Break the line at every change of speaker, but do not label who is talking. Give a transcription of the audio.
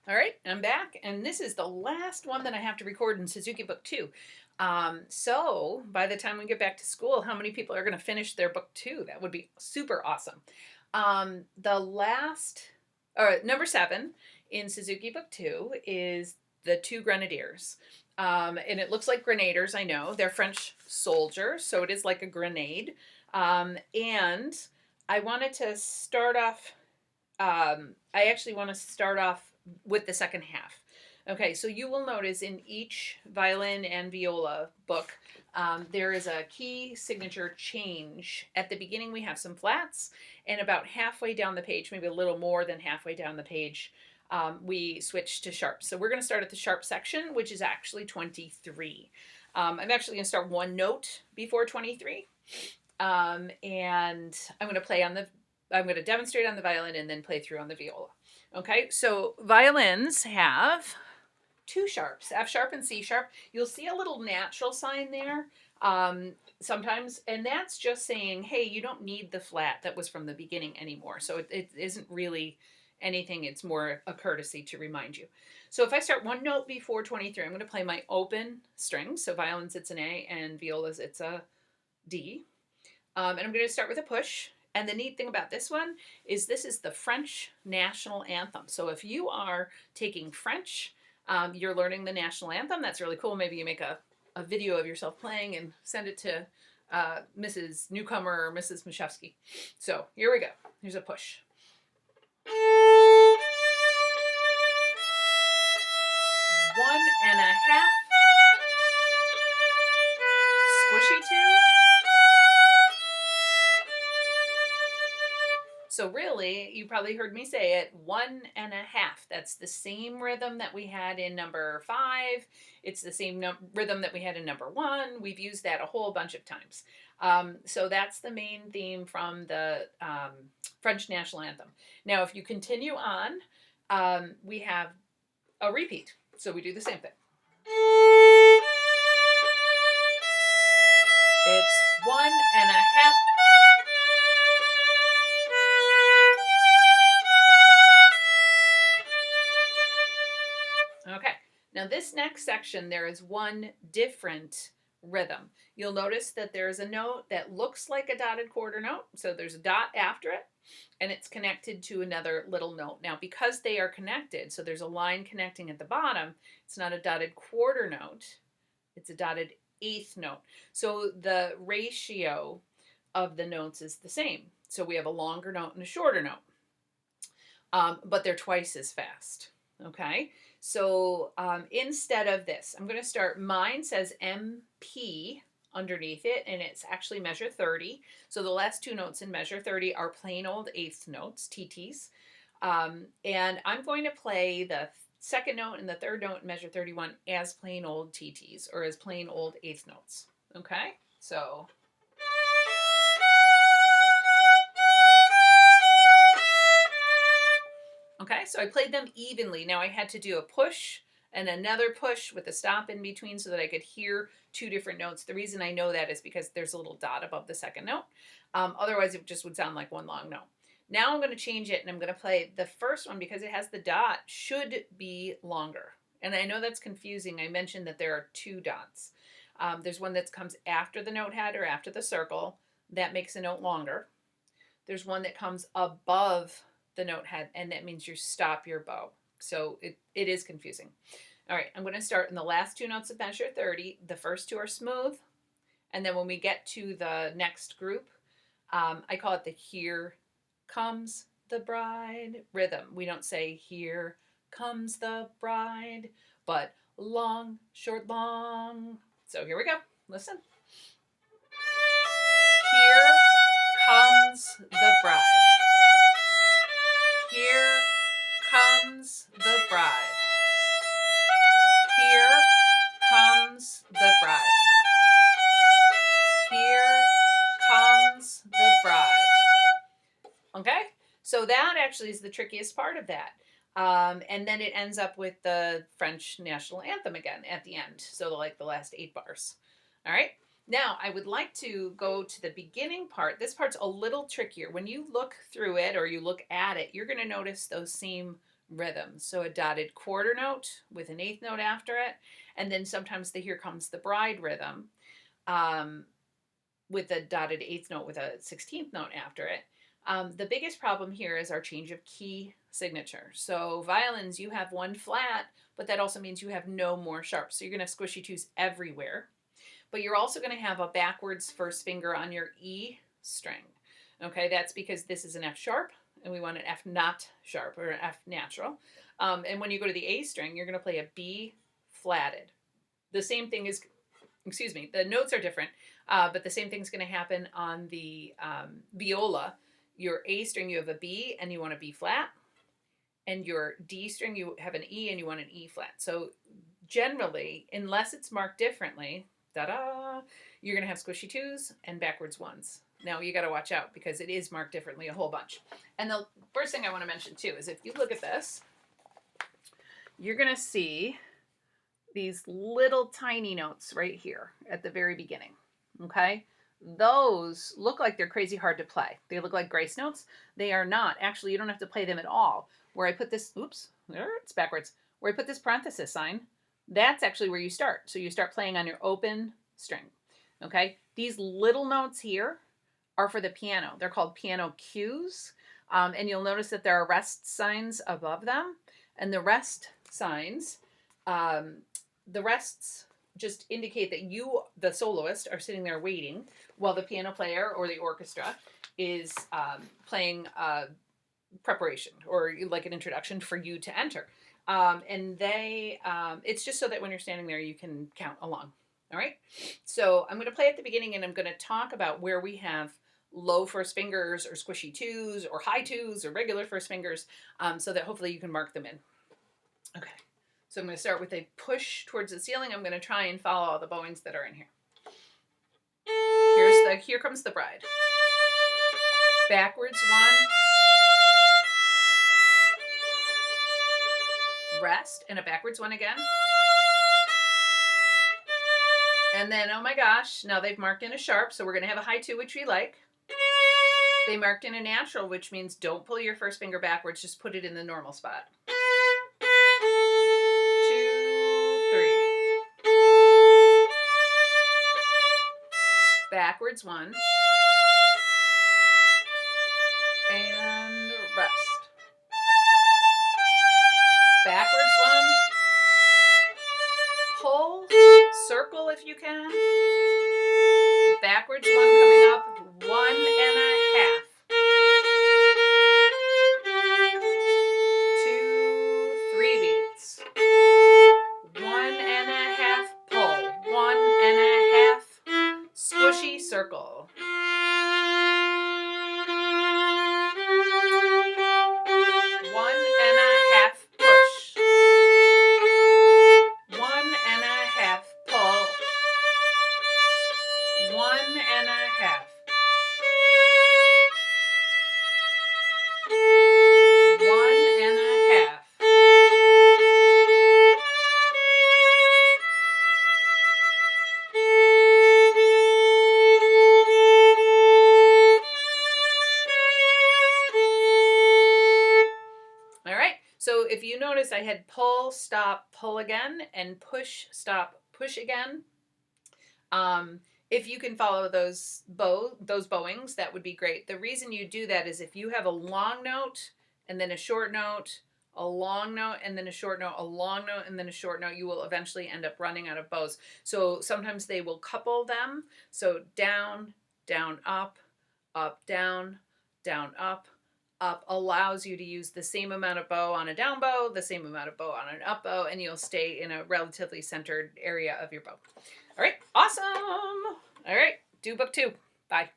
All right, I'm back, and this is the last one that I have to record in Suzuki Book 2. So by the time we get back to school, how many people are going to finish their Book 2? That would be super awesome. Number 7 in Suzuki Book 2 is the two Grenadiers. And it looks like grenadiers, I know. They're French soldiers, so it is like a grenade. And I wanted to start off I actually want to start off with the second half. Okay, so you will notice in each violin and viola book, there is a key signature change. At the beginning, we have some flats, and about halfway down the page, maybe a little more than halfway down the page, we switch to sharp. So we're going to start at the sharp section, which is actually 23. I'm actually going to start one note before 23. And I'm going to demonstrate on the violin and then play through on the viola. Okay, so violins have two sharps, F sharp and C sharp. You'll see a little natural sign there sometimes, and that's just saying, hey, you don't need the flat that was from the beginning anymore. So it isn't really anything, it's more a courtesy to remind you. So if I start one note before 23, I'm going to play my open strings. So violins, it's an A, and violas, it's a D. And I'm going to start with a push. And the neat thing about this one is this is the French national anthem. So if you are taking French, you're learning the national anthem. That's really cool. Maybe you make a video of yourself playing and send it to Mrs. Newcomer or Mrs. Mashevsky. So here we go. Here's a push. One and a half. Squishy two. So really, you probably heard me say it, 1 and a half. That's the same rhythm that we had in number 5. It's the same rhythm that we had in number 1. We've used that a whole bunch of times. So that's the main theme from the French national anthem. Now, if you continue on, we have a repeat. So we do the same thing. It's 1 and a half. Okay, now this next section, there is one different rhythm. You'll notice that there is a note that looks like a dotted quarter note. So there's a dot after it, and it's connected to another little note. Now, because they are connected, so there's a line connecting at the bottom, it's not a dotted quarter note, it's a dotted eighth note. So the ratio of the notes is the same. So we have a longer note and a shorter note, but they're twice as fast. Okay, so instead of this, I'm going to start, mine says MP underneath it, and it's actually measure 30. So the last two notes in measure 30 are plain old eighth notes, TTs. And I'm going to play the second note and the third note in measure 31 as plain old TTs, or as plain old eighth notes. Okay, so... Okay, so I played them evenly. Now I had to do a push and another push with a stop in between so that I could hear two different notes. The reason I know that is because there's a little dot above the second note. Otherwise, it just would sound like one long note. Now I'm going to change it, and I'm going to play the first one because it has the dot, should be longer. And I know that's confusing. I mentioned that there are two dots. There's one that comes after the note head or after the circle. That makes a note longer. There's one that comes above the note head, and that means you stop your bow. So it is confusing. All right, I'm going to start in the last two notes of measure 30. The first two are smooth, and then when we get to the next group, I call it the Here Comes the Bride rhythm. We don't say Here Comes the Bride, but long, short, long. So here we go. Listen. Here comes the bride. Here comes the bride. Here comes the bride. Here comes the bride. Okay, so that actually is the trickiest part of that. And then it ends up with the French national anthem again at the end. So like the last 8 bars. All right. Now, I would like to go to the beginning part. This part's a little trickier. When you look through it or you look at it, you're going to notice those same rhythm. So a dotted quarter note with an eighth note after it, and then sometimes the Here Comes the Bride rhythm um, with a dotted eighth note with a 16th note after it. The biggest problem here is our change of key signature. So violins, you have one flat, but that also means you have no more sharps. So you're going to have squishy twos everywhere. But you're also going to have a backwards first finger on your E string. Okay, that's because this is an F sharp, and we want an F not sharp or an F natural. And when you go to the A string, you're going to play a B flatted. The same thing is, excuse me, the notes are different, but the same thing's going to happen on the viola. Your A string, you have a B and you want a B flat. And your D string, you have an E and you want an E flat. So generally, unless it's marked differently, da-da, you're going to have squishy twos and backwards ones. Now, you got to watch out because it is marked differently a whole bunch. And the first thing I want to mention, too, is if you look at this, you're going to see these little tiny notes right here at the very beginning, okay? Those look like they're crazy hard to play. They look like grace notes. They are not. Actually, you don't have to play them at all. Where I put this, oops, it's backwards. Where I put this parenthesis sign, that's actually where you start. So you start playing on your open string, okay? These little notes here are for the piano. They're called piano cues. And you'll notice that there are rest signs above them. And the rest signs, the rests just indicate that you, the soloist, are sitting there waiting while the piano player or the orchestra is playing preparation or like an introduction for you to enter. And it's just so that when you're standing there, you can count along. All right. So I'm going to play at the beginning and I'm going to talk about where we have low first fingers or squishy twos or high twos or regular first fingers so that hopefully you can mark them in. Okay. So I'm going to start with a push towards the ceiling. I'm going to try and follow all the bowings that are in here. Here Comes the Bride. Backwards one. Rest and a backwards one again. And then, oh my gosh, now they've marked in a sharp, so we're going to have a high two, which we like. They marked in a natural, which means don't pull your first finger backwards, just put it in the normal spot. 2, 3. Backwards one. And rest. Backwards one. Pull, circle if you can. Backwards one coming up, 1.5. 2, 3 beats. 1.5, pull. 1.5, squishy circle. 1.5, push. 1.5, pull. 1.5. 1.5. All right. So if you notice, I had pull, stop, pull again, and push, stop, push again. If you can follow those bowings, that would be great. The reason you do that is if you have a long note and then a short note, a long note and then a short note, a long note and then a short note, you will eventually end up running out of bows. So sometimes they will couple them. So down, down, up, down, up. Up allows you to use the same amount of bow on a down bow, the same amount of bow on an up bow, and you'll stay in a relatively centered area of your bow. All right, awesome. All right, do book 2. Bye.